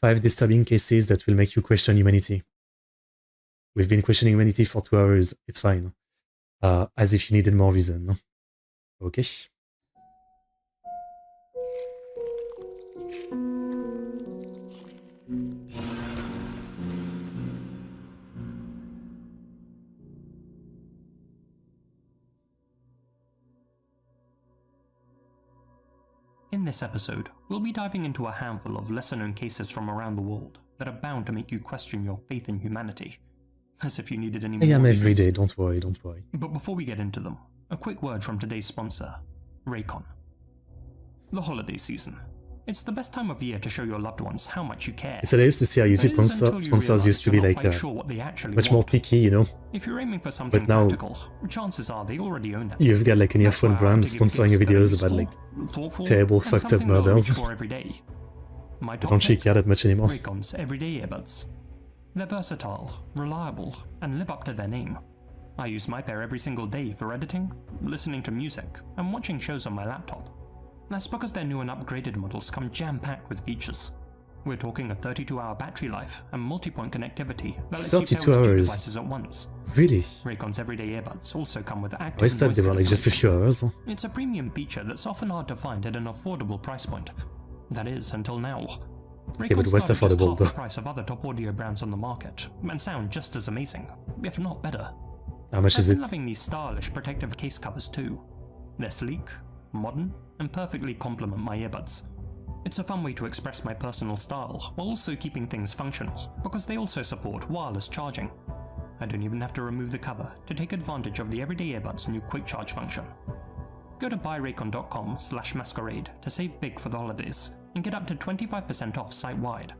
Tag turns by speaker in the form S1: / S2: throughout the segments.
S1: 5 disturbing cases that will make you question humanity. We've been questioning humanity for 2 hours. It's fine. As if you needed more reason. Okay.
S2: In this episode, we'll be diving into a handful of lesser-known cases from around the world that are bound to make you question your faith in humanity. As if you needed any more
S1: I am
S2: reasons.
S1: every day, don't worry, don't worry.
S2: But before we get into them, a quick word from today's sponsor, Raycon. The holiday season. It's the best time of year to show your loved ones how much you care.
S1: It's hilarious to see how YouTube sponsors used to be like much more picky, you know.
S2: If you're aiming for something
S1: but now,
S2: practical, chances are they already own it.
S1: You've got like an earphone brand sponsoring your videos about like terrible, fucked up murders. I don't really care that much anymore.
S2: Raycon's everyday earbuds. They're versatile, reliable, and live up to their name. I use my pair every single day for editing, listening to music, and watching shows on my laptop. That's because their new and upgraded models come jam-packed with features. We're talking a 32-hour battery life and multi-point connectivity that lets you pair with 2 devices at once.
S1: Really?
S2: Raycon's everyday earbuds also come with active
S1: voice cancellation. I thought they were like just a few hours.
S2: It's a premium feature that's often hard to find at an affordable price point. That is, until now.
S1: Okay, but what's affordable though?
S2: The price of other top audio brands on the market, and sound just as amazing, if not better.
S1: How much is it?
S2: I'm loving these stylish protective case covers too. They're sleek, modern, and perfectly complement my earbuds. It's a fun way to express my personal style while also keeping things functional, because they also support wireless charging. I don't even have to remove the cover to take advantage of the Everyday Earbuds' new quick charge function. Go to buyraycon.com/masquerade to save big for the holidays and get up to 25% off site-wide.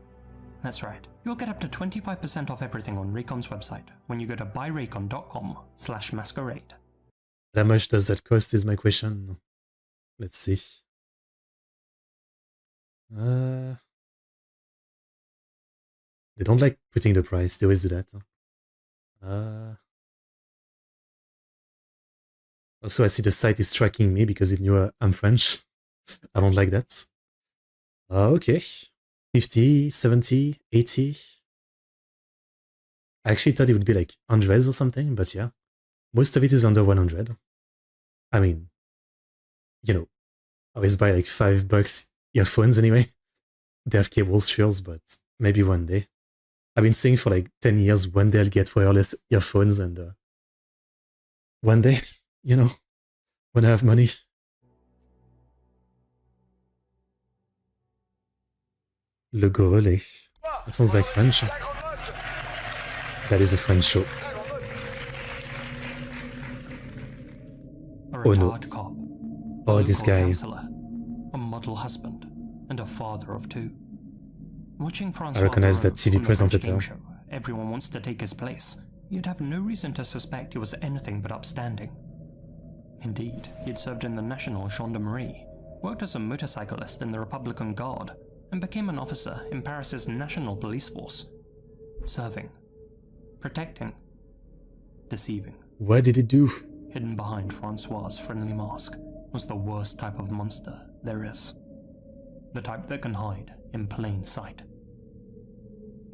S2: That's right, you'll get up to 25% off everything on Raycon's website when you go to buyraycon.com/masquerade.
S1: How much does that cost is my question. Let's see. They don't like putting the price, they always do that. Also, I see the site is tracking me because it knew I'm French. I don't like that. Okay. 50, 70, 80. I actually thought it would be like hundreds or something, but yeah. Most of it is under 100. I mean, you know, I always buy like $5 earphones anyway. They have cables, sure, but maybe one day. I've been saying for like 10 years, one day I'll get wireless earphones, and one day, you know, when I have money. Le Grelais. That sounds like French. That is a French show. Oh no.
S2: Cop,
S1: oh, this guy.
S2: A model husband, and a father of 2. Watching
S1: I recognize that TV presenter.
S2: Everyone wants to take his place. You'd have no reason to suspect he was anything but upstanding. Indeed, he'd served in the National Gendarmerie, worked as a motorcyclist in the Republican Guard, and became an officer in Paris's National Police Force. Serving, protecting, deceiving.
S1: What did he do?
S2: Hidden behind Francois's friendly mask was the worst type of monster there is. The type that can hide in plain sight.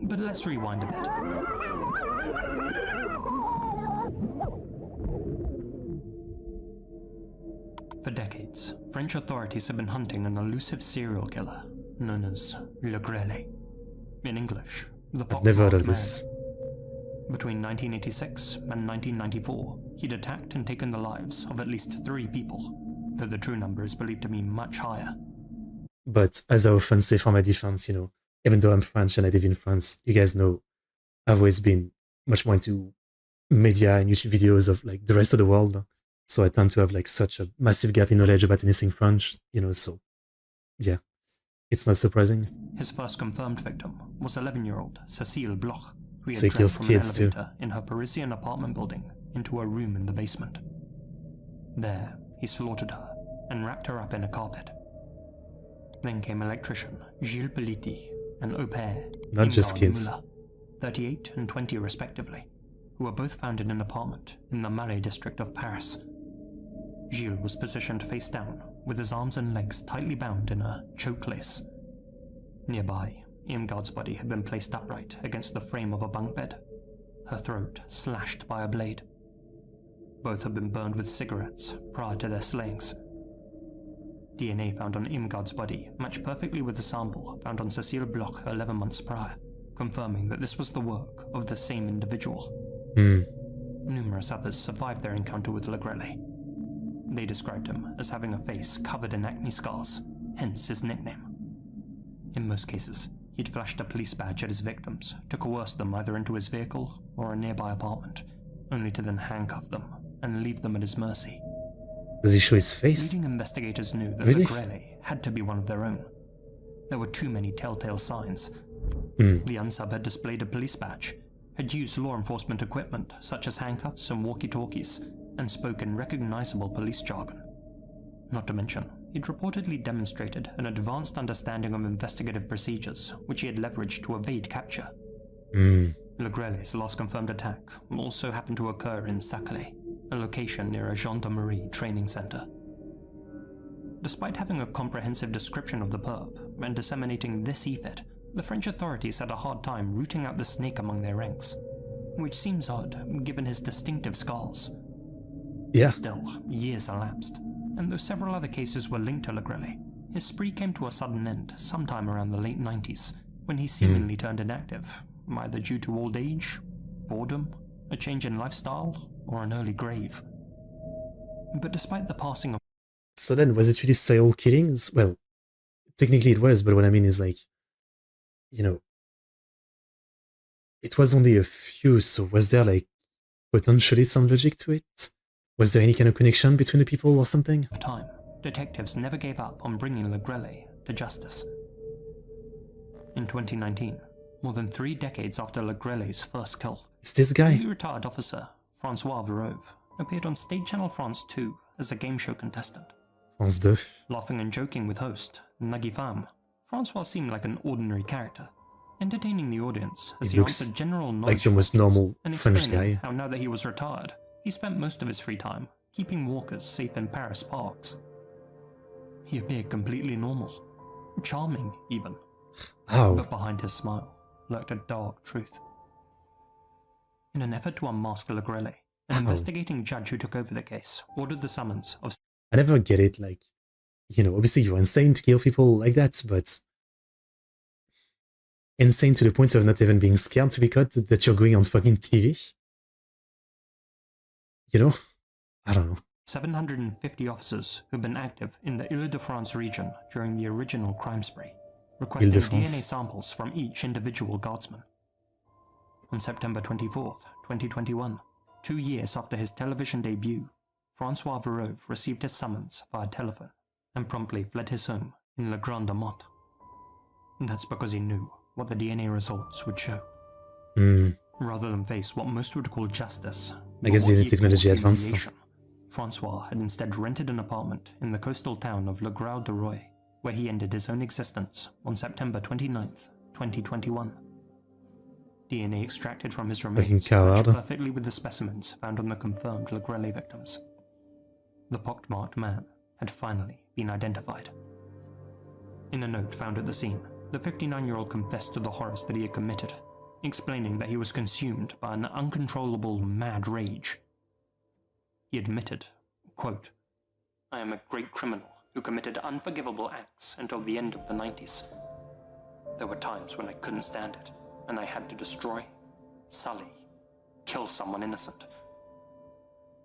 S2: But let's rewind a bit. For decades, French authorities have been hunting an elusive serial killer known as Le Grelais. In English, the
S1: I've never heard of
S2: man.
S1: this.
S2: Between 1986 and 1994, he'd attacked and taken the lives of at least 3 people, though the true number is believed to be much higher.
S1: But as I often say for my defense, you know, even though I'm French and I live in France, you guys know I've always been much more into media and YouTube videos of like the rest of the world. So I tend to have like such a massive gap in knowledge about anything French, you know, so yeah, it's not surprising.
S2: His first confirmed victim was 11-year-old Cécile Bloch, who
S1: So
S2: had
S1: he kills
S2: climbed from an
S1: kids too.
S2: elevator in her Parisian apartment building into a room in the basement. There, he slaughtered her and wrapped her up in a carpet. Then came electrician Gilles Pellitti and au pair
S1: Not just
S2: Imran
S1: kids.
S2: Mullah, 38 and 20 respectively, who were both found in an apartment in the Marais district of Paris. Gilles was positioned face down, with his arms and legs tightly bound in a choke lace. Nearby, Irmgard's body had been placed upright against the frame of a bunk bed, her throat slashed by a blade. Both had been burned with cigarettes prior to their slayings. DNA found on Irmgard's body matched perfectly with the sample found on Cecile Bloch 11 months prior, confirming that this was the work of the same individual. Numerous others survived their encounter with Legrelle. They described him as having a face covered in acne scars, hence his nickname. In most cases, he'd flashed a police badge at his victims to coerce them either into his vehicle or a nearby apartment, only to then handcuff them and leave them at his mercy.
S1: Does he show his face?
S2: Leading investigators knew that
S1: Really?
S2: Legrelle had to be one of their own. There were too many telltale signs. The unsub had displayed a police badge, had used law enforcement equipment such as handcuffs and walkie-talkies, and spoke in recognizable police jargon. Not to mention, he'd reportedly demonstrated an advanced understanding of investigative procedures, which he had leveraged to evade capture. Legrelle's last confirmed attack also happened to occur in Saclay, a location near a gendarmerie training center. Despite having a comprehensive description of the perp and disseminating this effort, the French authorities had a hard time rooting out the snake among their ranks, which seems odd given his distinctive scars.
S1: Yeah.
S2: Still, years elapsed, and though several other cases were linked to Legrelle, his spree came to a sudden end sometime around the late 90s, when he seemingly turned inactive, either due to old age, boredom, a change in lifestyle, or an early grave. But despite the passing of...
S1: So then, was it really serial killings? Well, technically it was, but what I mean is like, you know, it was only a few, so was there like potentially some logic to it? Was there any kind of connection between the people or something?
S2: time, detectives never gave up on bringing Legrelle to justice. In 2019, more than 3 decades after Legrelle's first kill,
S1: It's this guy?
S2: newly retired officer Francois Verove appeared on State Channel France 2 as a game show contestant.
S1: France 2.
S2: Laughing and joking with host Nagui Pham, Francois seemed like an ordinary character, entertaining the audience as
S1: He
S2: he
S1: looks
S2: answered general knowledge
S1: like the most
S2: questions
S1: normal
S2: and
S1: French
S2: explaining
S1: guy.
S2: how now that he was retired, he spent most of his free time keeping walkers safe in Paris parks. He appeared completely normal, charming even,
S1: Ow.
S2: but behind his smile lurked a dark truth. In an effort to unmask Legrelle, an
S1: Ow.
S2: investigating judge who took over the case ordered the summons of...
S1: I never get it, like, you know, obviously you're insane to kill people like that, but insane to the point of not even being scared to be caught that you're going on fucking TV? You know? I don't know.
S2: 750 officers who'd been active in the Ile-de-France region during the original crime spree, requesting DNA
S1: Ile-de-France.
S2: samples from each individual guardsman. On September 24th, 2021, 2 years after his television debut, Francois Verove received his summons via telephone and promptly fled his home in Le Grand Amont. That's because he knew what the DNA results would show. Rather than face what most would call justice,
S1: I guess
S2: or what
S1: the
S2: he'd
S1: technology
S2: call
S1: advanced.
S2: humiliation, Francois had instead rented an apartment in the coastal town of Le Grau de Roy, where he ended his own existence on September 29th, 2021. DNA extracted from his remains
S1: coward.
S2: matched perfectly with the specimens found on the confirmed Legrelle victims. The pockmarked man had finally been identified. In a note found at the scene, the 59-year-old confessed to the horrors that he had committed, explaining that he was consumed by an uncontrollable mad rage. He admitted, quote, "I am a great criminal who committed unforgivable acts until the end of the 90s. There were times when I couldn't stand it, and I had to destroy, sully, kill someone innocent."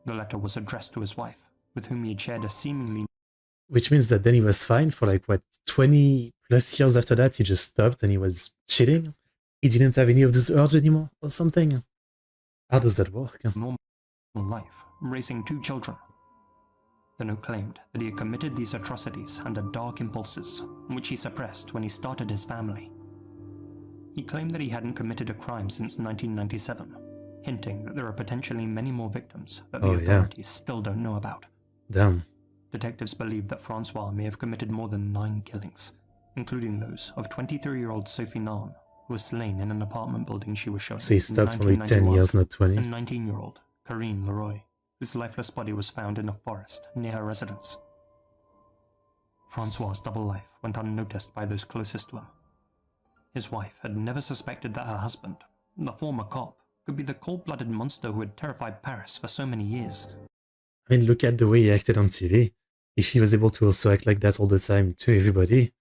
S2: The letter was addressed to his wife, with whom he had shared a seemingly...
S1: Which means that then he was fine for like, what, 20 plus years after that, he just stopped and he was chilling? He didn't have any of those urges anymore or something? How does that work?
S2: normal life, raising 2 children. The note claimed that he had committed these atrocities under dark impulses, which he suppressed when he started his family. He claimed that he hadn't committed a crime since 1997, hinting that there are potentially many more victims that the authorities still don't know about.
S1: Damn.
S2: Detectives believe that Francois may have committed more than 9 killings, including those of 23-year-old Sophie Narn, who was slain in an apartment building she was showing.
S1: So he stopped for like 10 years, not 20.
S2: And 19-year-old Karine Leroy, whose lifeless body was found in a forest near her residence. Francois' double life went unnoticed by those closest to him. His wife had never suspected that her husband, the former cop, could be the cold-blooded monster who had terrified Paris for so many years.
S1: I mean, look at the way he acted on TV. If he was able to also act like that all the time to everybody,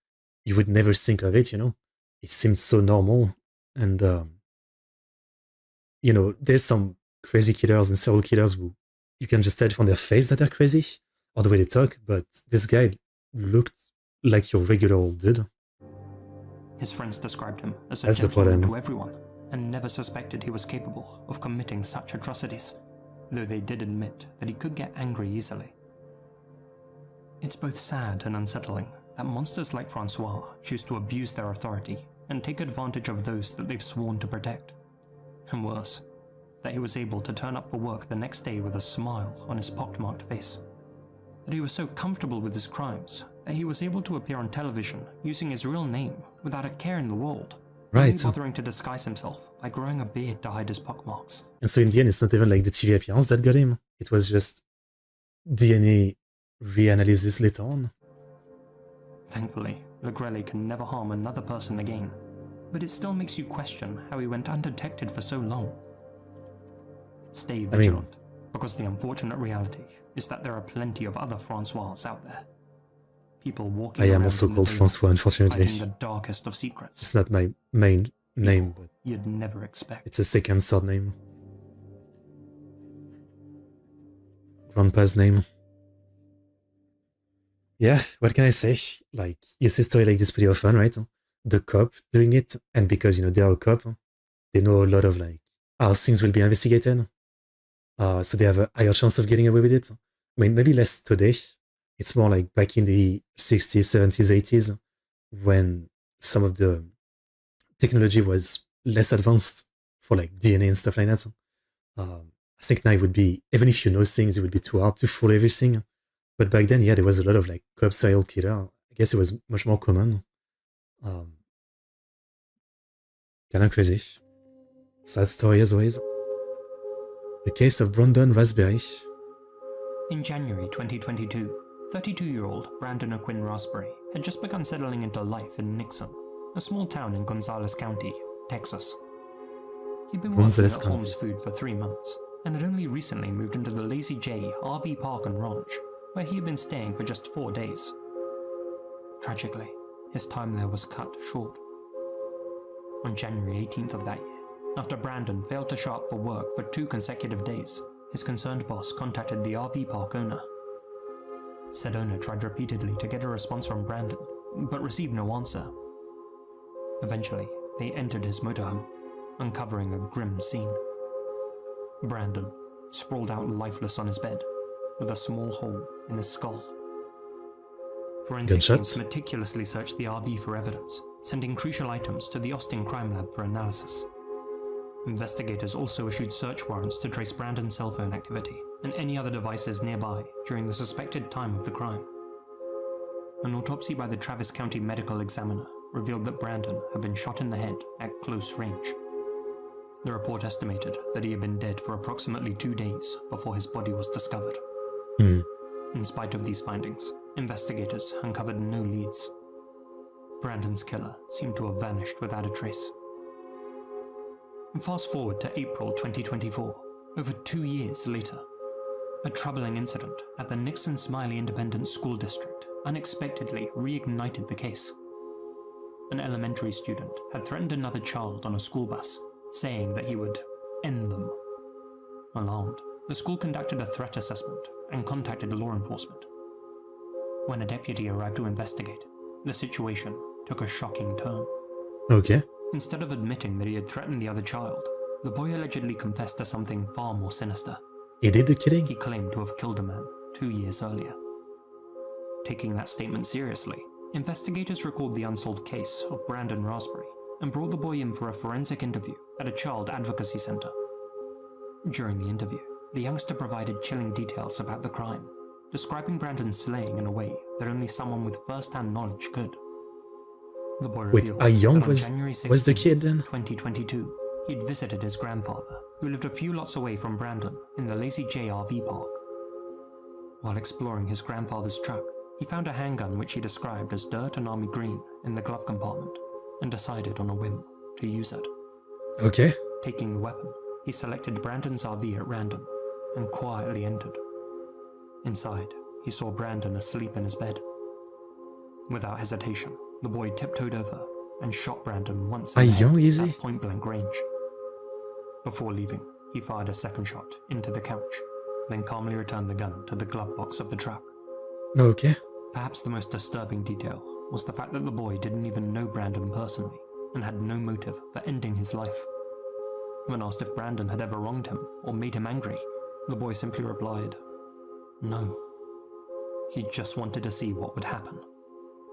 S1: you would never think of it, you know? It seemed so normal. And, you know, there's some crazy killers and serial killers who you can just tell from their face that they're crazy or the way they talk, but this guy looked like your regular old dude.
S2: His friends described him as a
S1: That's the
S2: gentleman
S1: problem.
S2: to everyone, and never suspected he was capable of committing such atrocities, though they did admit that he could get angry easily. It's both sad and unsettling that monsters like Francois choose to abuse their authority and take advantage of those that they've sworn to protect. And worse, that he was able to turn up for work the next day with a smile on his pockmarked face. That he was so comfortable with his crimes that he was able to appear on television using his real name without a care in the world,
S1: Right.
S2: only bothering to disguise himself by growing a beard to hide his pockmarks.
S1: And so in the end, it's not even like the TV appearance that got him. It was just DNA reanalysis later on.
S2: Thankfully, Legrelli can never harm another person again, but it still makes you question how he went undetected for so long. Stay vigilant, because the unfortunate reality is that there are plenty of other Francois out there. People walking
S1: I am
S2: around
S1: also
S2: in the
S1: called
S2: daylight,
S1: Francois, unfortunately.
S2: hiding the darkest of secrets.
S1: It's not my main name, but
S2: You'd never expect.
S1: it's a second surname. Grandpa's name. Yeah, what can I say? Like, you see a story like this pretty often, right? The cop doing it, and because, you know, they are a cop, they know a lot of, like, how things will be investigated. So they have a higher chance of getting away with it. I mean, maybe less today. It's more like back in the 60s, 70s, 80s, when some of the technology was less advanced for like DNA and stuff like that. I think now it would be, even if you know things, it would be too hard to fool everything. But back then, yeah, there was a lot of like cop serial killer. I guess it was much more common. Kind of crazy. Sad story as always. The case of Brandon Raspberry.
S2: In January 2022, 32-year-old Brandon O'Quinn Raspberry had just begun settling into life in Nixon, a small town in Gonzales County, Texas. He'd been working
S1: Gonzales
S2: at
S1: County.
S2: Holmes Food for 3 months, and had only recently moved into the Lazy J RV Park and Ranch, where he had been staying for just 4 days. Tragically, his time there was cut short. On January 18th of that year, after Brandon failed to show up for work for 2 consecutive days, his concerned boss contacted the RV park owner. Said owner tried repeatedly to get a response from Brandon, but received no answer. Eventually, they entered his motorhome, uncovering a grim scene. Brandon, sprawled out lifeless on his bed, with a small hole in his skull. Forensic
S1: Gunshots?
S2: teams meticulously searched the RV for evidence, sending crucial items to the Austin Crime Lab for analysis. Investigators also issued search warrants to trace Brandon's cell phone activity and any other devices nearby during the suspected time of the crime. An autopsy by the Travis County Medical Examiner revealed that Brandon had been shot in the head at close range. The report estimated that he had been dead for approximately 2 days before his body was discovered. In spite of these findings, investigators uncovered no leads. Brandon's killer seemed to have vanished without a trace. Fast forward to April 2024, over 2 years later. A troubling incident at the Nixon Smiley Independent School District unexpectedly reignited the case. An elementary student had threatened another child on a school bus, saying that he would end them. Alarmed, the school conducted a threat assessment and contacted law enforcement. When a deputy arrived to investigate, the situation took a shocking turn.
S1: Okay.
S2: Instead of admitting that he had threatened the other child, the boy allegedly confessed to something far more sinister.
S1: He did the killing?
S2: He claimed to have killed a man 2 years earlier. Taking that statement seriously, investigators recalled the unsolved case of Brandon Raspberry and brought the boy in for a forensic interview at a child advocacy center. During the interview, the youngster provided chilling details about the crime, describing Brandon's slaying in a way that only someone with first-hand knowledge could. The boy
S1: Wait,
S2: revealed
S1: how young
S2: that on
S1: was
S2: January
S1: the
S2: 16th,
S1: kid then?
S2: 2022, he'd visited his grandfather, who lived a few lots away from Brandon in the Lazy J RV park. While exploring his grandfather's truck, he found a handgun which he described as dirt and army green in the glove compartment, and decided on a whim to use it.
S1: Okay.
S2: Taking the weapon, he selected Brandon's RV at random and quietly entered. Inside, he saw Brandon asleep in his bed. Without hesitation, the boy tiptoed over and shot Brandon once in the head at point-blank range. Before leaving, he fired a second shot into the couch, then calmly returned the gun to the glove box of the truck.
S1: Okay.
S2: Perhaps the most disturbing detail was the fact that the boy didn't even know Brandon personally and had no motive for ending his life. When asked if Brandon had ever wronged him or made him angry, the boy simply replied, "No." He just wanted to see what would happen,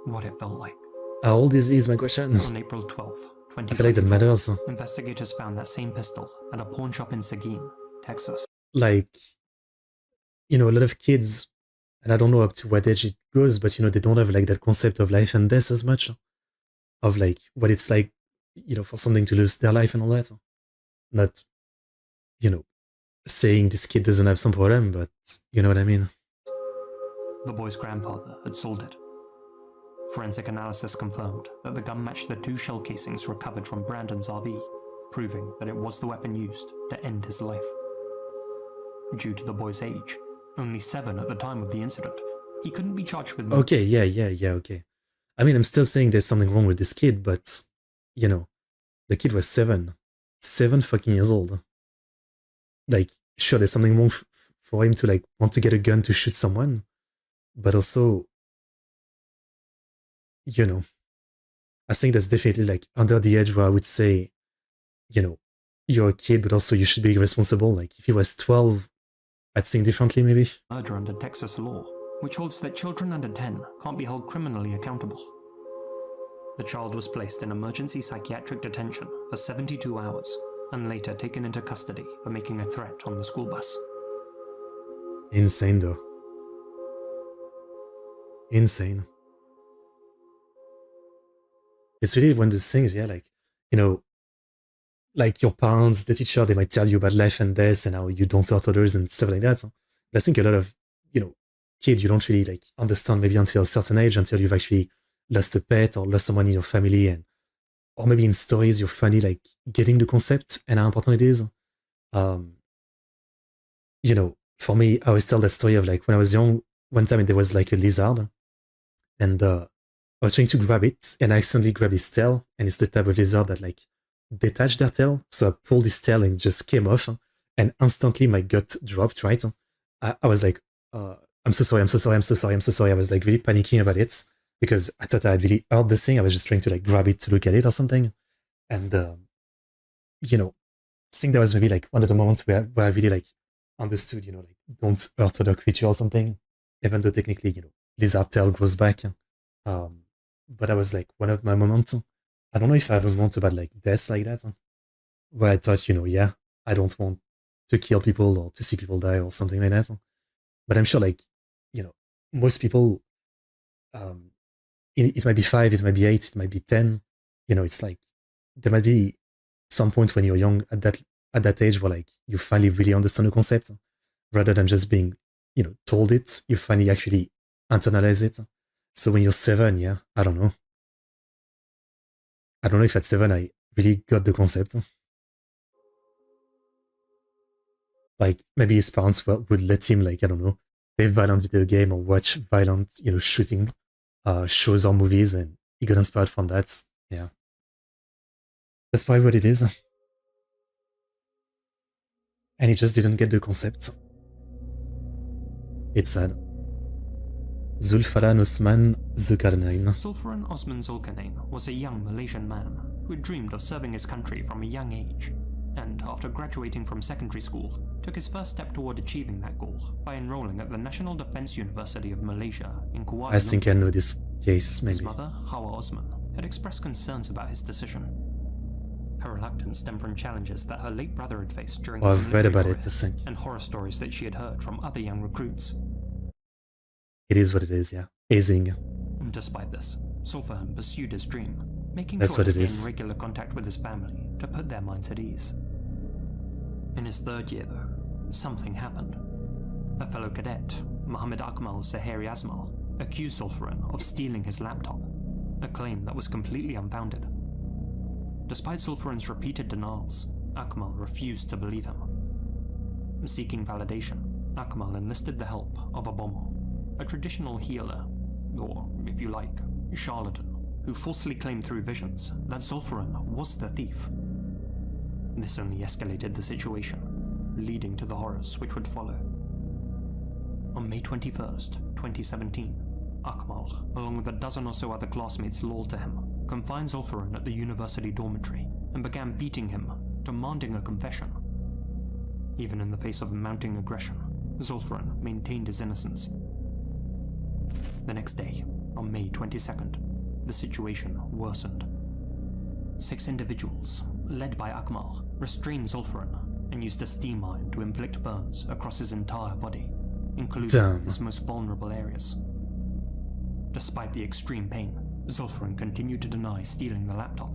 S2: what it felt like.
S1: How old is he is my question?
S2: On April 12th,
S1: I feel like that matters.
S2: investigators found that same pistol at a pawn shop in Seguin, Texas.
S1: Like, a lot of kids, and I don't know up to what age it goes, but they don't have like that concept of life and death as much, of like what it's like, for something to lose their life and all that. Not, saying this kid doesn't have some problem, but you know what I mean.
S2: The boy's grandfather had sold it. Forensic analysis confirmed that the gun matched the 2 shell casings recovered from Brandon's RV, proving that it was the weapon used to end his life. Due to the boy's age, only 7 at the time of the incident, he couldn't be charged with...
S1: Okay, yeah, okay. I mean, I'm still saying there's something wrong with this kid, but, the kid was 7. 7 fucking years old. Like, sure, there's something wrong for him to, like, want to get a gun to shoot someone, but also, I think that's definitely, like, under the edge where I would say, you're a kid, but also you should be responsible. Like, if he was 12, I'd think differently, maybe.
S2: Murder under Texas law, which holds that children under 10 can't be held criminally accountable. The child was placed in emergency psychiatric detention for 72 hours and later taken into custody for making a threat on the school bus.
S1: Insane, though. Insane. It's really one of those things, yeah, like, like your parents, the teacher, they might tell you about life and death and how you don't hurt others and stuff like that. But I think a lot of, kids, you don't really like understand maybe until a certain age, until you've actually lost a pet or lost someone in your family, and or maybe in stories you're finally like getting the concept and how important it is. For me, I always tell that story of like when I was young, one time there was like a lizard, and I was trying to grab it, and I accidentally grabbed his tail, and it's the type of lizard that like detach their tail. So I pulled his tail and it just came off, and instantly my gut dropped, right? I was like, I'm so sorry. I was like really panicking about it because I thought I had really hurt the thing. I was just trying to like grab it to look at it or something. And, I think that was maybe like one of the moments where I really like understood, like don't hurt other creature or something, even though technically, lizard tail grows back. But that was like one of my moments. I don't know if I have a moment about like death like that, where I thought, yeah, I don't want to kill people or to see people die or something like that. But I'm sure like, most people, it might be 5, it might be 8, it might be 10. It's like there might be some point when you're young at that age where like you finally really understand the concept rather than just being, told it. You finally actually internalize it. So when you're 7, yeah, I don't know. I don't know if at 7 I really got the concept. Like maybe his parents would let him like, I don't know, play violent video game or watch violent, shooting shows or movies, and he got inspired from that. Yeah. That's probably what it is. And he just didn't get the concept. It's sad. Zulfaran Osman Zulkarnain.
S2: Zulfaran Osman Zulkarnain was a young Malaysian man who had dreamed of serving his country from a young age, and after graduating from secondary school, took his first step toward achieving that goal by enrolling at the National Defense University of Malaysia in Kuala Lumpur.
S1: I think I know this case, maybe.
S2: His mother, Hawa Osman, had expressed concerns about his decision. Her reluctance stemmed from challenges that her late brother had faced during his
S1: I've read about it,
S2: and horror stories that she had heard from other young recruits.
S1: It is what it is, yeah. Hazing.
S2: Despite this, Zulfaran pursued his dream, making
S1: That's
S2: sure to
S1: what it
S2: stay
S1: is.
S2: in regular contact with his family to put their minds at ease. In his 3rd year, though, something happened. A fellow cadet, Muhammad Akmal Zahari Asmal, accused Zulfaran of stealing his laptop, a claim that was completely unfounded. despite Zulfarin's repeated denials, Akmal refused to believe him. Seeking validation, Akmal enlisted the help of a bomber, a traditional healer, or, if you like, charlatan, who falsely claimed through visions that Zulfarin was the thief. This only escalated the situation, leading to the horrors which would follow. On May 21st, 2017, Akmal, along with a dozen or so other classmates loyal to him, confined Zulfarin at the university dormitory and began beating him, demanding a confession. Even in the face of mounting aggression, Zulfarin maintained his innocence. The next day, on May 22nd, the situation worsened. 6 individuals, led by Akmal, restrained Zulfarin and used a steam iron to inflict burns across his entire body, including his most vulnerable areas. Despite the extreme pain, Zulfarin continued to deny stealing the laptop.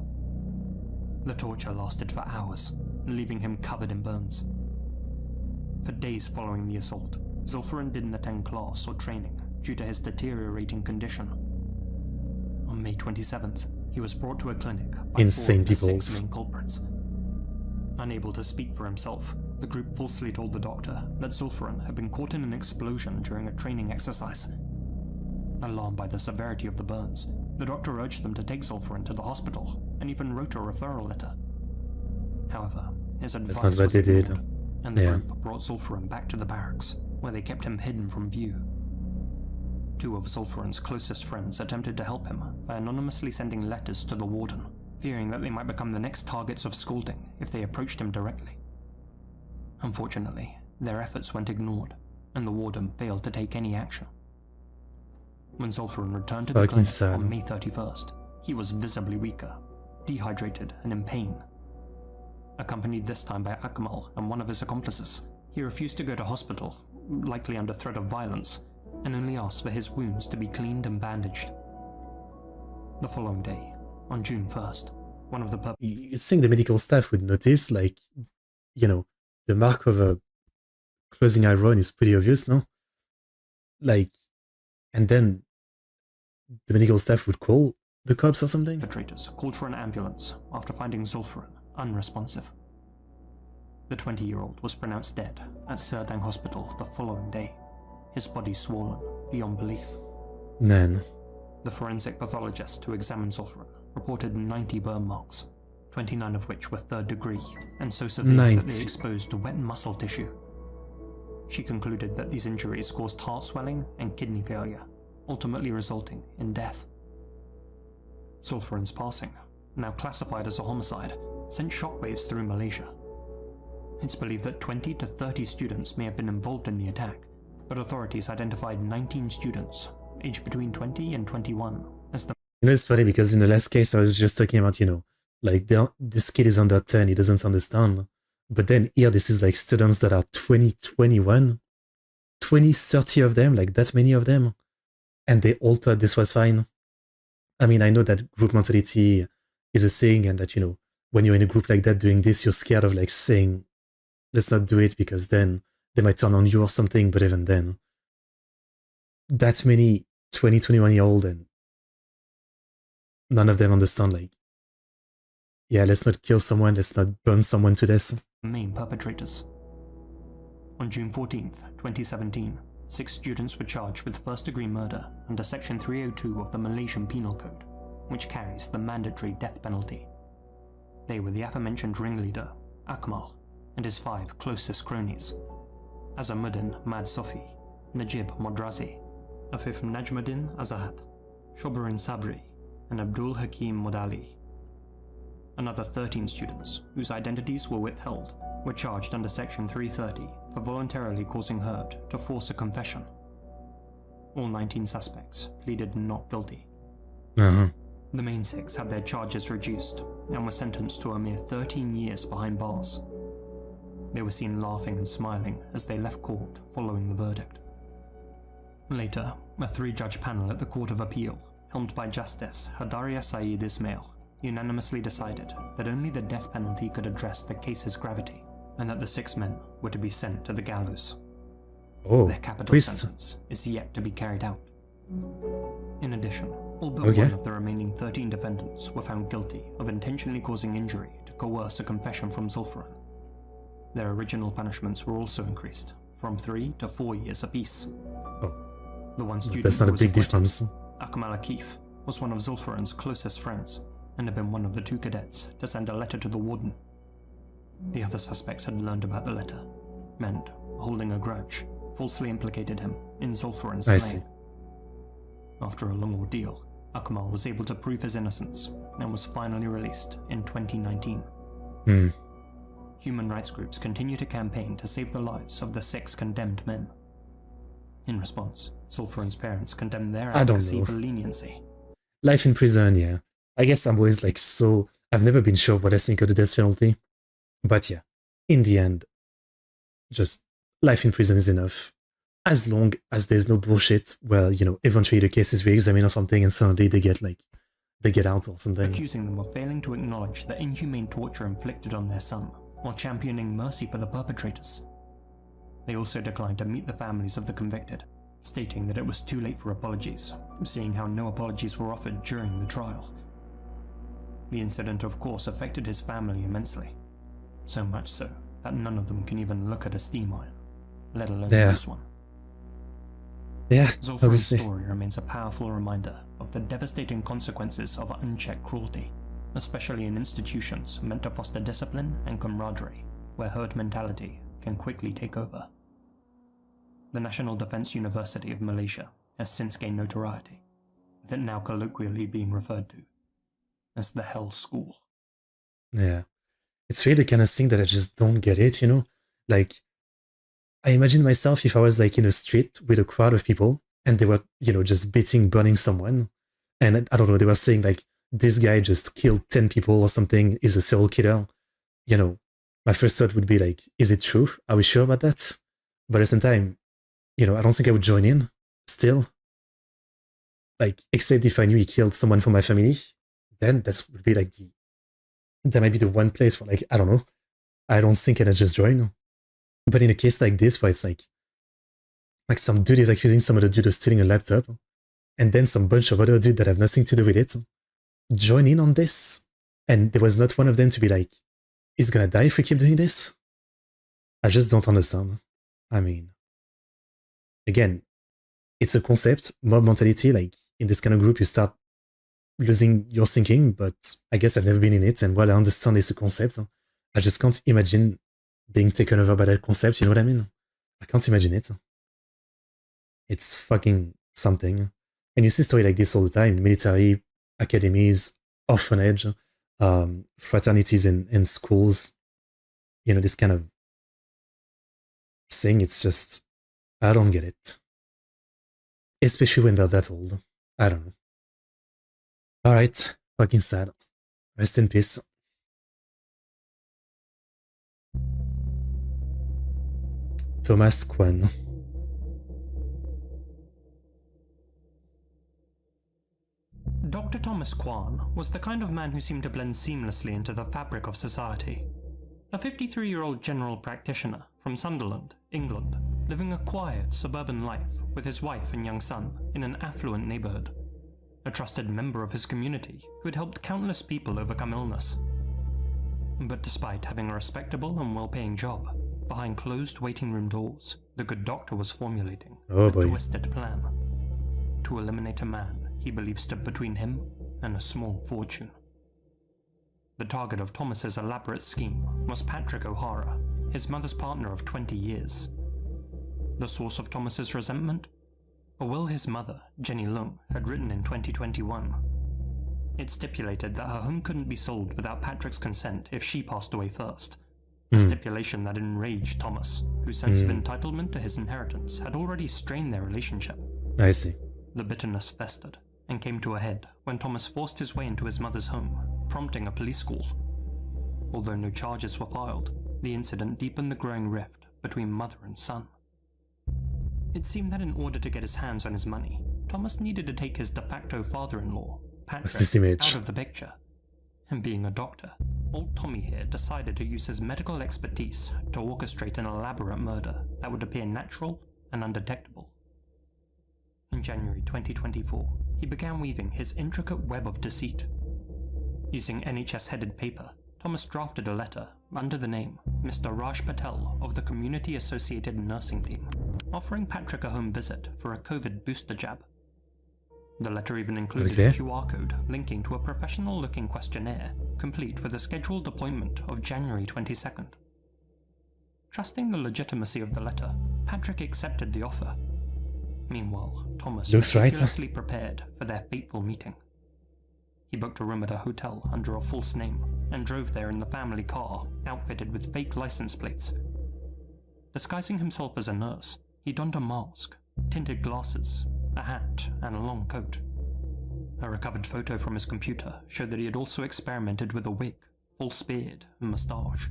S2: The torture lasted for hours, leaving him covered in burns. For days following the assault, Zulfarin didn't attend class or training due to his deteriorating condition. On May 27th, he was brought to a clinic by
S1: Insane
S2: 4 of the
S1: people.
S2: 6 main culprits. Unable to speak for himself, the group falsely told the doctor that Zulfarin had been caught in an explosion during a training exercise. Alarmed by the severity of the burns, the doctor urged them to take Zulfarin to the hospital and even wrote a referral letter. However, his advice
S1: That's not what
S2: was
S1: they did.
S2: ignored, and the
S1: Yeah.
S2: group brought Zulfarin back to the barracks, where they kept him hidden from view. 2 of Zulfarin's closest friends attempted to help him by anonymously sending letters to the warden, fearing that they might become the next targets of scolding if they approached him directly. Unfortunately, their efforts went ignored, and the warden failed to take any action. When Zulfarin returned to the
S1: Fucking
S2: clinic
S1: sad.
S2: on May 31st, he was visibly weaker, dehydrated and in pain. Accompanied this time by Akmal and one of his accomplices, he refused to go to hospital, likely under threat of violence, and only asked for his wounds to be cleaned and bandaged. The following day, on June 1st, one of the
S1: You think the medical staff would notice, like, you know, the mark of a closing iron is pretty obvious, no? Like, and then the medical staff would call the cops or something?
S2: perpetrators called for an ambulance after finding Zulfarin unresponsive. The 20-year-old was pronounced dead at Serdang Hospital the following day, his body swollen beyond belief.
S1: Man.
S2: The forensic pathologist who examined Zulfarin reported 90 burn marks, 29 of which were 3rd degree and so severe that
S1: 90.
S2: they exposed to wet muscle tissue. She concluded that these injuries caused heart swelling and kidney failure, ultimately resulting in death. Zulfarin's passing, now classified as a homicide, sent shockwaves through Malaysia. It's believed that 20 to 30 students may have been involved in the attack, but authorities identified 19 students, aged between 20 and 21, as the
S1: You know, it's funny because in the last case I was just talking about, you know, like this kid is under 10, he doesn't understand. But then here this is like students that are 20, 21, 20, 30 of them, like that many of them. And they all thought this was fine. I mean, I know that group mentality is a thing and that, you know, when you're in a group like that doing this, you're scared of like saying, let's not do it because then they might turn on you or something. But even then, that many 20, 21-year-old and none of them understand, like, yeah, let's not kill someone, let's not burn someone to death.
S2: main perpetrators. On June 14th, 2017, 6 students were charged with first-degree murder under Section 302 of the Malaysian Penal Code, which carries the mandatory death penalty. They were the aforementioned ringleader, Akmal, and his 5 closest cronies, Azamuddin Mad Sofi, Najib Modrazi, Afif Najmuddin Azahat, Shobarin Sabri, and Abdul Hakim Modali. Another 13 students, whose identities were withheld, were charged under Section 330 for voluntarily causing hurt to force a confession. All 19 suspects pleaded not guilty.
S1: Uh-huh.
S2: The main 6 had their charges reduced and were sentenced to a mere 13 years behind bars. They were seen laughing and smiling as they left court following the verdict. Later, a 3-judge panel at the Court of Appeal, helmed by Justice Hadaria Saeed Ismail, unanimously decided that only the death penalty could address the case's gravity, and that the 6 men were to be sent to the gallows.
S1: Oh,
S2: Their capital
S1: twist.
S2: sentence is yet to be carried out. In addition, all but one of the remaining 13 defendants were found guilty of intentionally causing injury to coerce a confession from Zulfiran. Their original punishments were also increased, from 3 to 4 years apiece.
S1: Oh,
S2: the one student
S1: that's not a big difference.
S2: Akmal Akif was one of Zulfiran's closest friends and had been one of the 2 cadets to send a letter to the warden. The other suspects had learned about the letter, and, holding a grudge, falsely implicated him in Zulfiran's slaying. After a long ordeal, Akmal was able to prove his innocence and was finally released in 2019. Human rights groups continue to campaign to save the lives of the 6 condemned men. In response, Zulfiran's parents condemned their advocacy for leniency.
S1: Life in prison, yeah. I guess I'm always like I've never been sure what I think of the death penalty. But yeah, in the end, just life in prison is enough. As long as there's no bullshit where, eventually the case is re-examined or something and suddenly they get out or something.
S2: Accusing them of failing to acknowledge the inhumane torture inflicted on their son, while championing mercy for the perpetrators. They also declined to meet the families of the convicted, stating that it was too late for apologies, seeing how no apologies were offered during the trial. The incident, of course, affected his family immensely, so much so that none of them can even look at a steam iron, let alone use one.
S1: Yeah,
S2: Zulfiran's story remains a powerful reminder of the devastating consequences of unchecked cruelty, especially in institutions meant to foster discipline and camaraderie, where herd mentality can quickly take over. The National Defense University of Malaysia has since gained notoriety, with it now colloquially being referred to as the Hell School.
S1: Yeah. It's really the kind of thing that I just don't get it, Like, I imagine myself if I was like in a street with a crowd of people and they were, just burning someone. And I don't know, they were saying like, this guy just killed 10 people or something, is a serial killer. My first thought would be like, is it true? Are we sure about that? But at the same time, I don't think I would join in still. Like, except if I knew he killed someone from my family, then that would be like that might be the one place where, like, I don't know, I don't think I'd just join. But in a case like this, where it's like some dude is accusing some other dude of stealing a laptop, and then some bunch of other dudes that have nothing to do with it join in on this, and there was not one of them to be like, he's gonna die if we keep doing this? I just don't understand. I mean, again, it's a concept, mob mentality, like, in this kind of group, you start losing your thinking, but I guess I've never been in it, and while I understand it's a concept, I just can't imagine being taken over by that concept, you know what I mean? I can't imagine it. It's fucking something. And you see stories like this all the time, military, academies, orphanage, fraternities in schools, this kind of thing. It's just, I don't get it. Especially when they're that old. I don't know. Alright, fucking sad. Rest in peace. Thomas Kwan.
S2: Dr. Thomas Kwan was the kind of man who seemed to blend seamlessly into the fabric of society. A 53-year-old general practitioner from Sunderland, England, living a quiet, suburban life with his wife and young son in an affluent neighborhood. A trusted member of his community who had helped countless people overcome illness. But despite having a respectable and well-paying job, behind closed waiting room doors, the good doctor was formulating a twisted plan to eliminate a man he believed stood between him and a small fortune. The target of Thomas's elaborate scheme was Patrick O'Hara, his mother's partner of 20 years. The source of Thomas's resentment? A will his mother, Jenny Lung, had written in 2021. It stipulated that her home couldn't be sold without Patrick's consent if she passed away first. A stipulation that enraged Thomas, whose sense of entitlement to his inheritance had already strained their relationship.
S1: I see.
S2: The bitterness festered and came to a head when Thomas forced his way into his mother's home, prompting a police call. Although no charges were filed, the incident deepened the growing rift between mother and son. It seemed that in order to get his hands on his money, Thomas needed to take his de facto father-in-law, Patrick, out of the picture. And being a doctor, old Tommy here decided to use his medical expertise to orchestrate an elaborate murder that would appear natural and undetectable. In January 2024, he began weaving his intricate web of deceit. Using NHS-headed paper, Thomas drafted a letter under the name Mr. Raj Patel of the Community-Associated Nursing Team, offering Patrick a home visit for a COVID booster jab. The letter even included a QR code linking to a professional-looking questionnaire, complete with a scheduled appointment of January 22nd. Trusting the legitimacy of the letter, Patrick accepted the offer. Meanwhile, Thomas was meticulously prepared for their fateful meeting. He booked a room at a hotel under a false name and drove there in the family car, outfitted with fake license plates. Disguising himself as a nurse, he donned a mask, tinted glasses, a hat, and a long coat. A recovered photo from his computer showed that he had also experimented with a wig, false beard, and moustache.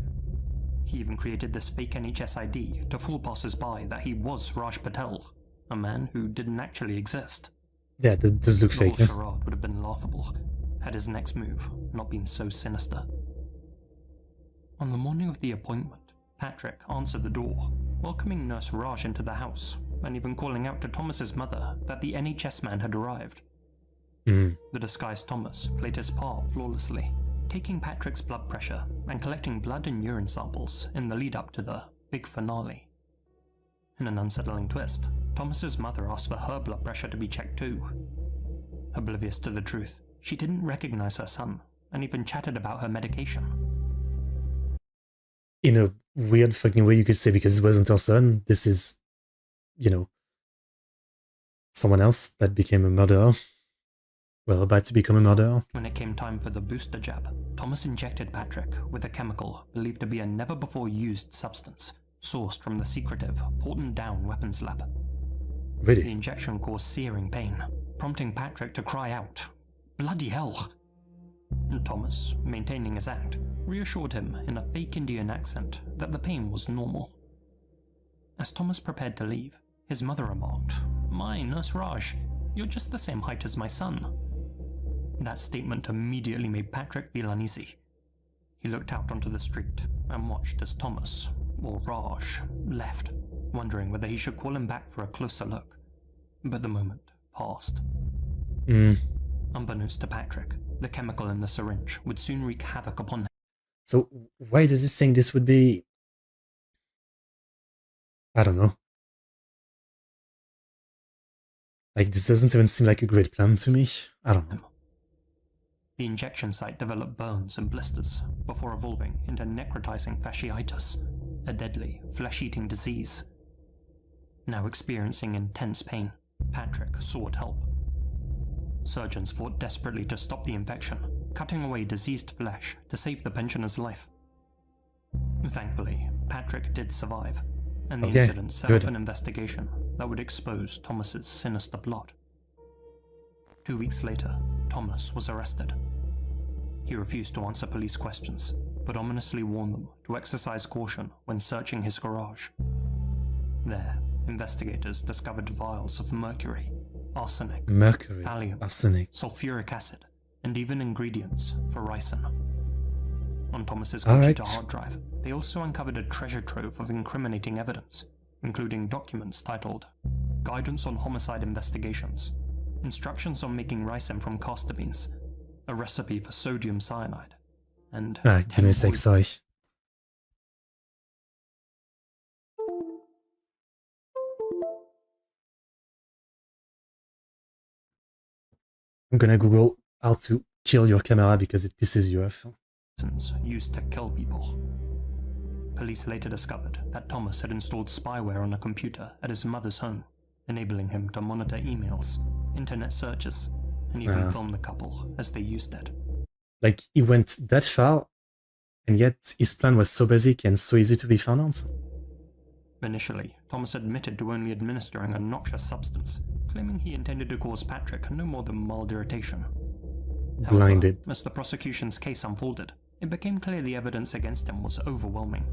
S2: He even created this fake NHS ID to fool passers-by that he was Raj Patel, a man who didn't actually exist.
S1: Yeah, that does look fake.
S2: The whole charade would have been laughable had his next move not been so sinister. On the morning of the appointment, Patrick answered the door, welcoming Nurse Raj into the house, and even calling out to Thomas's mother that the NHS man had arrived. The disguised Thomas played his part flawlessly, taking Patrick's blood pressure and collecting blood and urine samples in the lead up to the big finale. In an unsettling twist, Thomas's mother asked for her blood pressure to be checked too. Oblivious to the truth, she didn't recognize her son, and even chatted about her medication.
S1: In a weird fucking way, you could say, because it wasn't her son, this is, you know, someone else that became a murderer. Well, about to become a murderer.
S2: When it came time for the booster jab, Thomas injected Patrick with a chemical believed to be a never-before-used substance, sourced from the secretive Porton Down weapons lab.
S1: Really?
S2: The injection caused searing pain, prompting Patrick to cry out, "Bloody hell!" And Thomas, maintaining his act, reassured him in a fake Indian accent that the pain was normal. As Thomas prepared to leave, his mother remarked, "My, Nurse Raj, you're just the same height as my son." That statement immediately made Patrick feel uneasy. He looked out onto the street and watched as Thomas, or Raj, left, wondering whether he should call him back for a closer look. But the moment passed. Unbeknownst to Patrick, the chemical in the syringe would soon wreak havoc upon him.
S1: So why does it think this would be... I don't know. Like, this doesn't even seem like a great plan to me. I don't know.
S2: The injection site developed burns and blisters before evolving into necrotizing fasciitis, a deadly, flesh-eating disease. Now experiencing intense pain, Patrick sought help. Surgeons fought desperately to stop the infection, cutting away diseased flesh to save the pensioner's life. Thankfully, Patrick did survive, and the incident set up an investigation that would expose Thomas's sinister plot. 2 weeks later, Thomas was arrested. He refused to answer police questions, but ominously warned them to exercise caution when searching his garage. There, investigators discovered vials of mercury, arsenic, thallium, sulfuric acid, and even ingredients for ricin. On Thomas's computer hard drive, they also uncovered a treasure trove of incriminating evidence, including documents titled Guidance on Homicide Investigations, Instructions on Making Ricin from Castor Beans, a recipe for sodium cyanide, and...
S1: give me a sec, sorry. I'm gonna Google how to kill your camera because it pisses you off.
S2: Used to kill people. Police later discovered that Thomas had installed spyware on a computer at his mother's home, enabling him to monitor emails, internet searches, and even film the couple as they used it.
S1: Like, he went that far, and yet his plan was so basic and so easy to be found out.
S2: Initially, Thomas admitted to only administering a noxious substance, claiming he intended to cause Patrick no more than mild irritation.
S1: Blinded.
S2: However, as the prosecution's case unfolded, it became clear the evidence against him was overwhelming.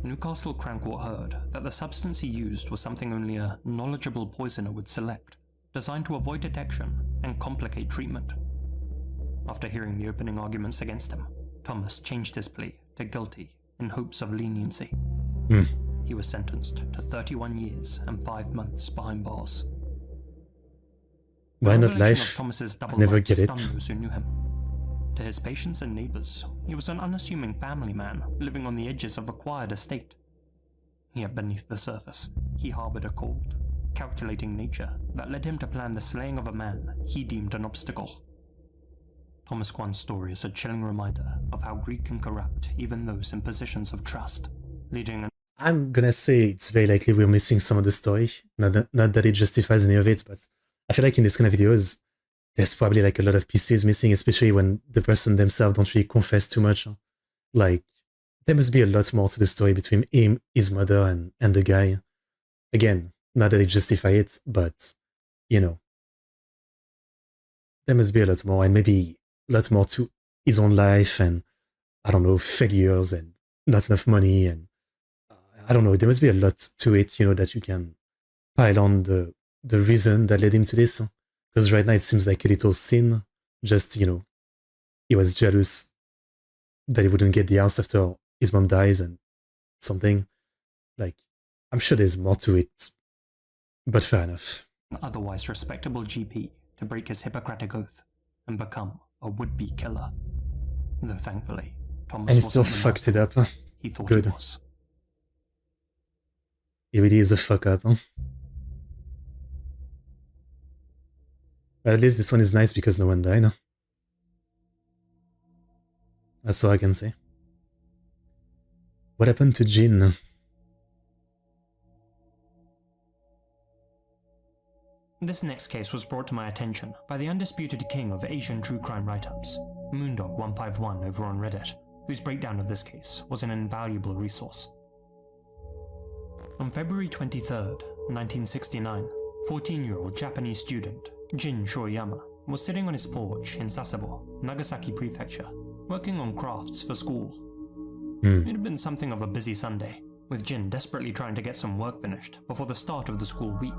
S2: Newcastle Crown Court heard that the substance he used was something only a knowledgeable poisoner would select, designed to avoid detection and complicate treatment. After hearing the opening arguments against him, Thomas changed his plea to guilty in hopes of leniency. He was sentenced to 31 years and 5 months behind bars.
S1: Why
S2: The
S1: not
S2: revelation of
S1: life?
S2: Thomas's
S1: I
S2: double
S1: never
S2: life
S1: get it.
S2: stunned those who knew him. To his patients and neighbors, he was an unassuming family man living on the edges of a quiet estate. Yet beneath the surface, he harbored a cold, calculating nature that led him to plan the slaying of a man he deemed an obstacle. Thomas Kwan's story is a chilling reminder of how greed can corrupt even those in positions of trust, leading an
S1: I'm gonna say it's very likely we're missing some of the story. Not that it justifies any of it, but I feel like in this kind of videos, there's probably like a lot of pieces missing, especially when the person themselves don't really confess too much. Like, there must be a lot more to the story between him, his mother, and the guy. Again, not that it justify it, but, you know, there must be a lot more, and maybe a lot more to his own life, and, I don't know, failures, and not enough money, and I don't know, there must be a lot to it, that you can pile on the reason that led him to this. Because right now it seems like a little sin. Just, he was jealous that he wouldn't get the house after his mom dies and something. Like, I'm sure there's more to it. But fair enough.
S2: otherwise respectable GP to break his Hippocratic oath and become a would-be killer. Though thankfully, Thomas
S1: And he still
S2: wasn't the
S1: fucked it
S2: monster
S1: up.
S2: he thought
S1: Good.
S2: he was.
S1: He really is a fuck up. But at least this one is nice because no one died. That's all I can say. What happened to Jin?
S2: This next case was brought to my attention by the undisputed king of Asian true crime write-ups, Moondog151 over on Reddit, whose breakdown of this case was an invaluable resource. On February 23rd, 1969, 14-year-old Japanese student Jin Shoyama was sitting on his porch in Sasebo, Nagasaki Prefecture, working on crafts for school. It had been something of a busy Sunday, with Jin desperately trying to get some work finished before the start of the school week.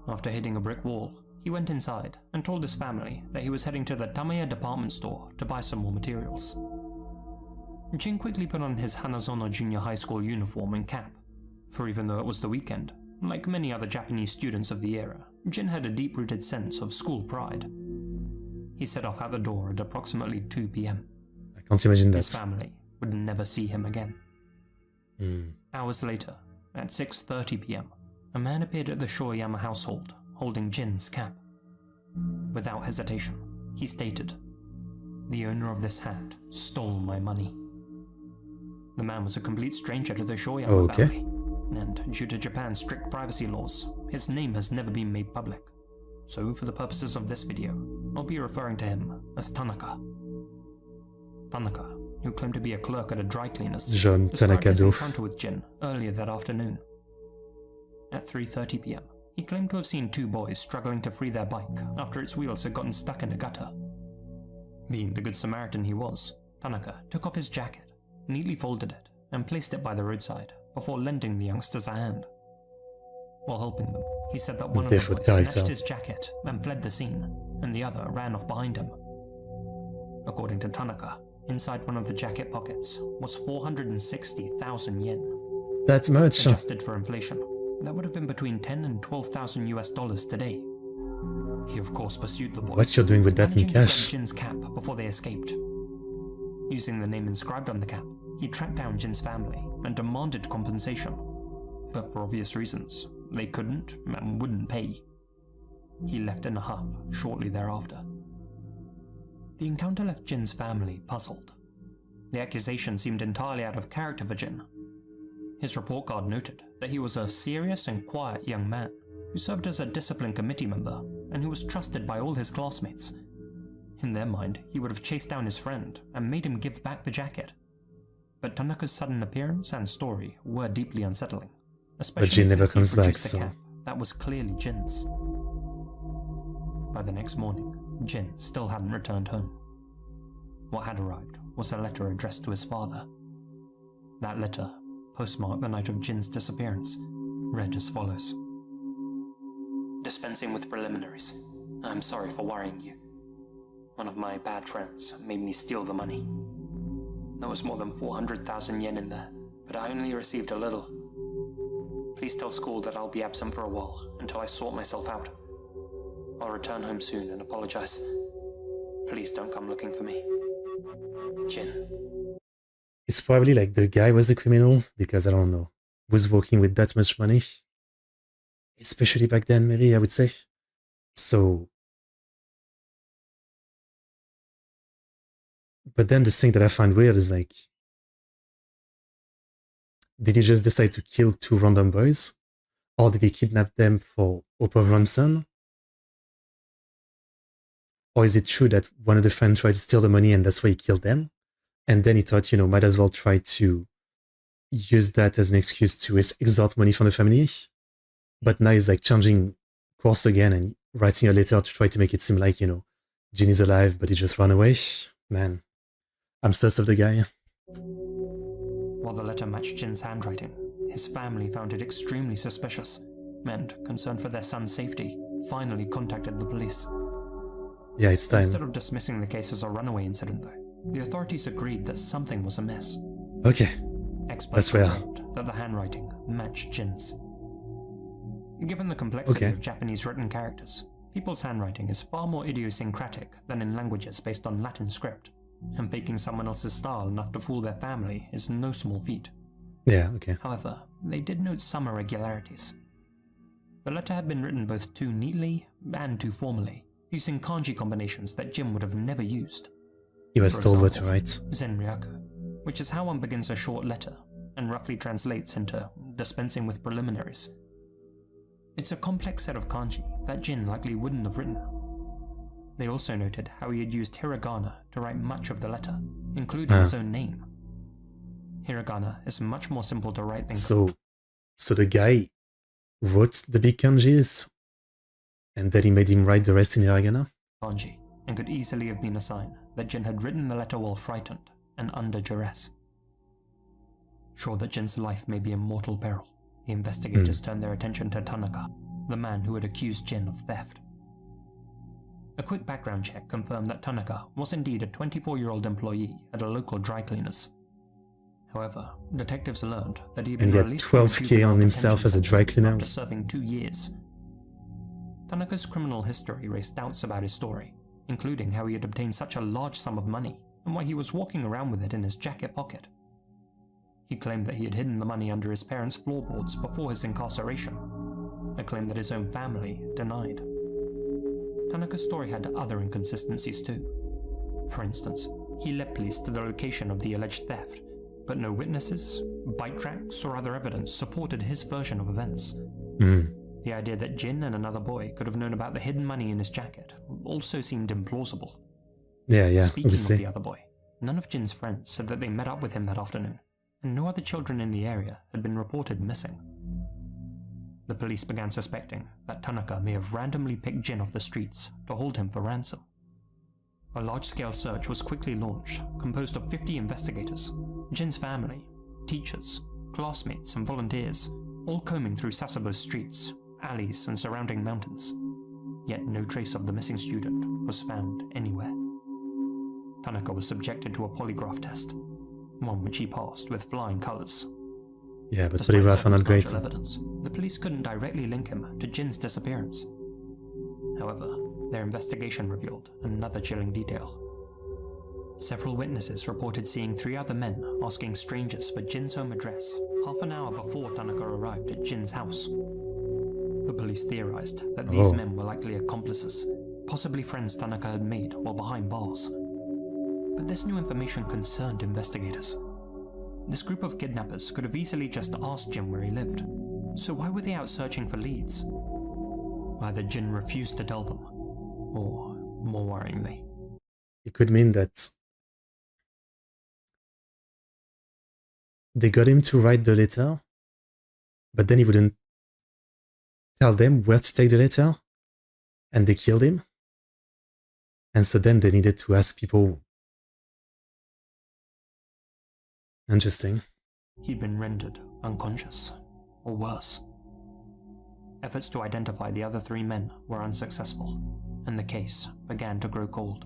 S2: After hitting a brick wall, he went inside and told his family that he was heading to the Tamiya department store to buy some more materials. Jin quickly put on his Hanazono Junior High School uniform and cap, for even though it was the weekend, like many other Japanese students of the era, Jin had a deep-rooted sense of school pride. He set off out the door at approximately 2 p.m.
S1: I can't imagine that.
S2: His family would never see him again. Hours later, at 6:30 p.m., a man appeared at the Shoyama household, holding Jin's cap. Without hesitation, he stated, "The owner of this hat stole my money." The man was a complete stranger to the Shoyama family, and due to Japan's strict privacy laws, his name has never been made public. So for the purposes of this video, I'll be referring to him as Tanaka. Tanaka, who claimed to be a clerk at a dry cleaner's,
S1: John
S2: described his
S1: Tanaka.
S2: encounter with Jin earlier that afternoon. At 3:30 p.m., he claimed to have seen two boys struggling to free their bike after its wheels had gotten stuck in a gutter. Being the good Samaritan he was, Tanaka took off his jacket, neatly folded it, and placed it by the roadside before lending the youngsters a hand. While helping them, he said that one of the boys snatched his jacket and fled the scene, and the other ran off behind him. According to Tanaka, inside one of the jacket pockets was 460,000 yen.
S1: That's much.
S2: Adjusted for inflation, that would have been between 10 and 12,000 US dollars today. He of course pursued the boys.
S1: What you're doing with that in
S2: managing to grab
S1: cash?
S2: Jin's cap before they escaped. Using the name inscribed on the cap, he tracked down Jin's family and demanded compensation. But for obvious reasons, they couldn't and wouldn't pay. He left in a huff shortly thereafter. The encounter left Jin's family puzzled. The accusation seemed entirely out of character for Jin. His report card noted that he was a serious and quiet young man who served as a discipline committee member and who was trusted by all his classmates. In their mind, he would have chased down his friend and made him give back the jacket. But Tanaka's sudden appearance and story were deeply unsettling, especially
S1: Jin never
S2: since he
S1: comes back,
S2: produced
S1: so
S2: a cap that was clearly Jin's. By the next morning, Jin still hadn't returned home. What had arrived was a letter addressed to his father. That letter, postmarked the night of Jin's disappearance, read as follows. Dispensing with preliminaries, I'm sorry for worrying you. One of my bad friends made me steal the money. There was more than 400,000 yen in there, but I only received a little. Please tell school that I'll be absent for a while until I sort myself out. I'll return home soon and apologize. Please don't come looking for me. Jin.
S1: It's probably like the guy was a criminal because I don't know, was working with that much money, especially back then, maybe I would say. So, but then the thing that I find weird is like, did he just decide to kill two random boys? Or did he kidnap them for hope of ransom? Or is it true that one of the friends tried to steal the money and that's why he killed them? And then he thought, might as well try to use that as an excuse to extort money from the family. But now he's like changing course again and writing a letter to try to make it seem like, Jin is alive, but he just ran away. Man, I'm sus of the guy.
S2: While the letter matched Jin's handwriting, his family found it extremely suspicious, and, concerned for their son's safety, finally contacted the police.
S1: Yeah, it's time.
S2: Instead of dismissing the case as a runaway incident, though, the authorities agreed that something was amiss.
S1: Okay,
S2: Experts
S1: that's rare.
S2: confirmed that the handwriting matched Jin's. Given the complexity of Japanese written characters, people's handwriting is far more idiosyncratic than in languages based on Latin script, and faking someone else's style enough to fool their family is no small feat.
S1: Yeah, okay.
S2: However, they did note some irregularities. The letter had been written both too neatly and too formally, using kanji combinations that Jin would have never used.
S1: He was
S2: For
S1: told what to
S2: example,
S1: write.
S2: Zenryaku, which is how one begins a short letter, and roughly translates into dispensing with preliminaries. It's a complex set of kanji that Jin likely wouldn't have written. They also noted how he had used hiragana to write much of the letter, including his own name. Hiragana is much more simple to write than
S1: So the guy wrote the big kanjis, and then he made him write the rest in hiragana?
S2: kanji, and could easily have been a sign that Jin had written the letter while frightened and under duress. Sure that Jin's life may be in mortal peril, the investigators turned their attention to Tanaka, the man who had accused Jin of theft. A quick background check confirmed that Tanaka was indeed a 24-year-old employee at a local dry cleaners. However, detectives learned that he had been released from
S1: $12K on himself as a dry cleaner.
S2: after serving 2 years. Tanaka's criminal history raised doubts about his story, including how he had obtained such a large sum of money and why he was walking around with it in his jacket pocket. He claimed that he had hidden the money under his parents' floorboards before his incarceration, a claim that his own family denied. Tanaka's story had other inconsistencies too. For instance, he led police to the location of the alleged theft, but no witnesses, bike tracks, or other evidence supported his version of events. The idea that Jin and another boy could have known about the hidden money in his jacket also seemed implausible.
S1: Yeah,
S2: Speaking
S1: obviously.
S2: of the other boy, none of Jin's friends said that they met up with him that afternoon, and no other children in the area had been reported missing. The police began suspecting that Tanaka may have randomly picked Jin off the streets to hold him for ransom. A large-scale search was quickly launched, composed of 50 investigators, Jin's family, teachers, classmates, and volunteers, all combing through Sasebo's streets, alleys, and surrounding mountains. Yet no trace of the missing student was found anywhere. Tanaka was subjected to a polygraph test, one which he passed with flying colours.
S1: Yeah, but
S2: Despite
S1: polygraph are not great.
S2: circumstantial evidence, the police couldn't directly link him to Jin's disappearance. However, their investigation revealed another chilling detail. Several witnesses reported seeing 3 other men asking strangers for Jin's home address half an hour before Tanaka arrived at Jin's house. The police theorized that these men were likely accomplices, possibly friends Tanaka had made while behind bars. But this new information concerned investigators. This group of kidnappers could have easily just asked Jin where he lived, so why were they out searching for leads? Either Jin refused to tell them, or, more worryingly,
S1: It could mean that they got him to write the letter, but then he wouldn't tell them where to take the letter, and they killed him. And so then they needed to ask people. Interesting.
S2: he'd been rendered unconscious, or worse. Efforts to identify the other 3 men were unsuccessful, and the case began to grow cold.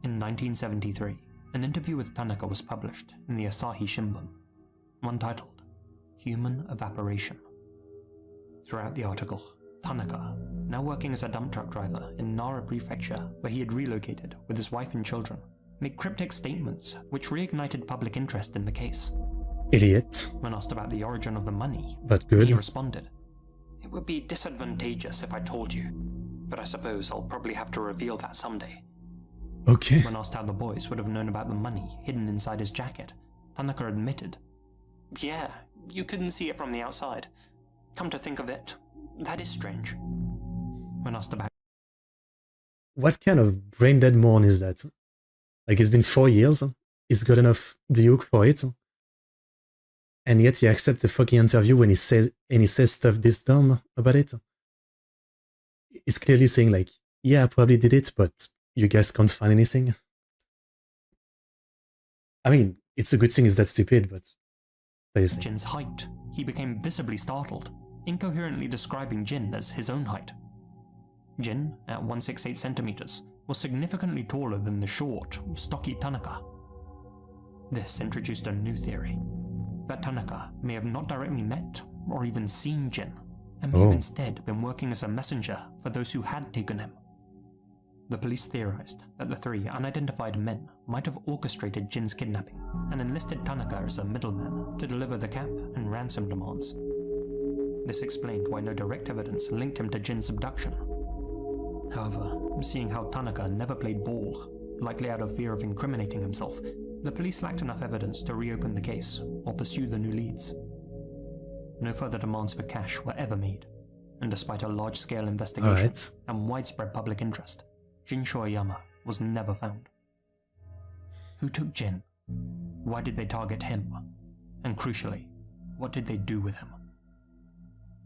S2: In 1973, an interview with Tanaka was published in the Asahi Shimbun, one titled Human Evaporation. Throughout the article, Tanaka, now working as a dump truck driver in Nara Prefecture, where he had relocated with his wife and children, made cryptic statements which reignited public interest in the case.
S1: Idiot.
S2: When asked about the origin of the money,
S1: But good.
S2: he responded, "It would be disadvantageous if I told you, but I suppose I'll probably have to reveal that someday."
S1: Okay.
S2: When asked how the boys would have known about the money hidden inside his jacket, Tanaka admitted, "Yeah, you couldn't see it from the outside. Come to think of it, that is strange." When asked about
S1: What kind of brain dead moron is that? Like, it's been 4 years, he's got enough Duke for it, and yet he accepts the fucking interview when he says stuff this dumb about it. He's clearly saying like, yeah, I probably did it, but you guys can't find anything. I mean, it's a good thing he's that stupid, but
S2: Jin's height, he became visibly startled, incoherently describing Jin as his own height. Jin, at 168 centimeters, was significantly taller than the short, stocky Tanaka. This introduced a new theory, that Tanaka may have not directly met or even seen Jin, and may have instead been working as a messenger for those who had taken him. The police theorized that the three unidentified men might have orchestrated Jin's kidnapping and enlisted Tanaka as a middleman to deliver the cap and ransom demands. This explained why no direct evidence linked him to Jin's abduction. However, seeing how Tanaka never played ball, likely out of fear of incriminating himself, the police lacked enough evidence to reopen the case or pursue the new leads. No further demands for cash were ever made, and despite a large-scale investigation and widespread public interest, Jin Shoyama was never found. Who took Jin? Why did they target him? And crucially, what did they do with him?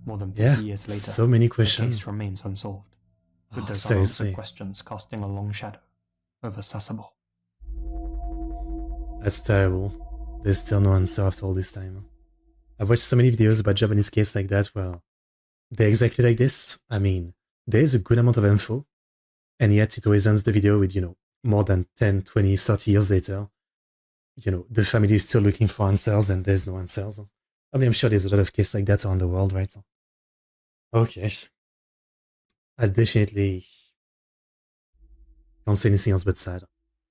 S2: More than 50 years later,
S1: so many questions.
S2: the case remains unsolved, with those
S1: seriously.
S2: unanswered questions casting a long shadow over Sasebo.
S1: That's terrible. There's still no answer after all this time. I've watched so many videos about Japanese cases like that where they're exactly like this. I mean, there's a good amount of info, and yet it always ends the video with, more than 10, 20, 30 years later, the family is still looking for answers and there's no answers. I mean, I'm sure there's a lot of cases like that around the world, right? Okay. I definitely can't say anything else but sad.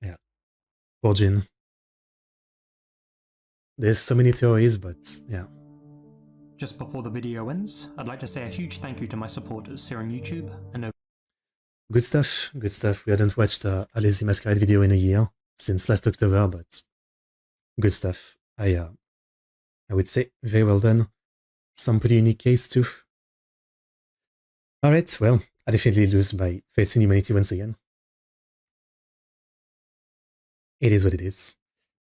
S1: Yeah. Poor Jin. There's so many theories, but yeah.
S2: Just before the video ends, I'd like to say a huge thank you to my supporters here on YouTube and
S1: Good stuff, good stuff. We hadn't watched a Lazy Masquerade video in a year, since last October, but good stuff. I would say very well done. Some pretty unique case too. Alright, well, I definitely lose by facing humanity once again. It is what it is.